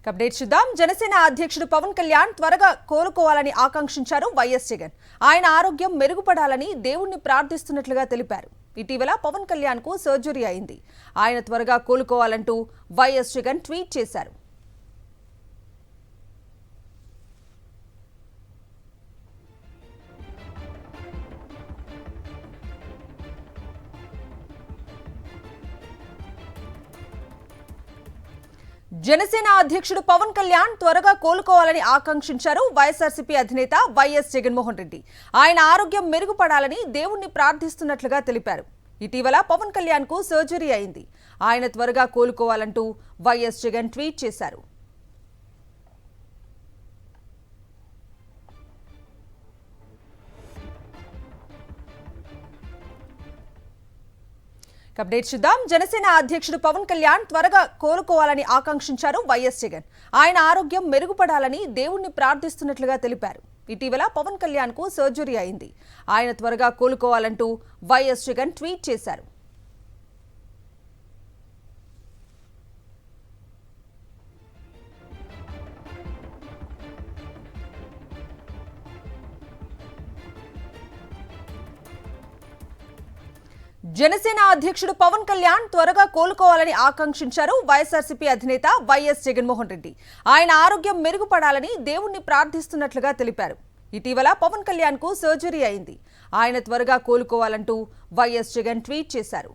Update చూద్దాం. జనసేన అధ్యక్షుడు పవన్ కళ్యాణ్ త్వరగా కోలుకోవాలని ఆకాంక్షించారు వైఎస్ జగన్. ఆయన ఆరోగ్యం మెరుగుపడాలని దేవుణ్ణి ప్రార్థిస్తున్నట్లుగా తెలిపారు. ఇటీవల పవన్ కళ్యాణ్ కు సర్జరీ అయింది. ఆయన త్వరగా కోలుకోవాలంటూ వైఎస్ జగన్ ట్వీట్ చేశారు. జనసేన అధ్యక్షుడు పవన్ కళ్యాణ్ త్వరగా కోలుకోవాలని ఆకాంక్షించారు వైఎస్ఆర్సీపీ అధినేత వైఎస్ జగన్మోహన్ రెడ్డి. ఆయన ఆరోగ్యం మెరుగుపడాలని దేవుణ్ణి ప్రార్థిస్తున్నట్లుగా తెలిపారు. ఇటీవల పవన్ కళ్యాణ్ కు సర్జరీ అయింది. ఆయన త్వరగా కోలుకోవాలంటూ వైఎస్ జగన్ ట్వీట్ చేశారు. అప్డేట్ చూద్దాం. జనసేన అధ్యక్షుడు పవన్ కళ్యాణ్ త్వరగా కోలుకోవాలని ఆకాంక్షించారు వైఎస్ జగన్. ఆయన ఆరోగ్యం మెరుగుపడాలని దేవుణ్ణి ప్రార్థిస్తున్నట్లుగా తెలిపారు. ఇటీవల పవన్ కళ్యాణ్ కు సర్జరీ అయింది. ఆయన త్వరగా కోలుకోవాలంటూ వైఎస్ జగన్ ట్వీట్ చేశారు. జనసేన అధ్యక్షుడు పవన్ కళ్యాణ్ త్వరగా కోలుకోవాలని ఆకాంక్షించారు వైఎస్ఆర్సీపీ అధినేత వైఎస్ జగన్మోహన్ రెడ్డి. ఆయన ఆరోగ్యం మెరుగుపడాలని దేవుణ్ణి ప్రార్థిస్తున్నట్లుగా తెలిపారు. ఇటీవల పవన్ కళ్యాణ్ కు సర్జరీ అయింది. ఆయన త్వరగా కోలుకోవాలంటూ వైఎస్ జగన్ ట్వీట్ చేశారు.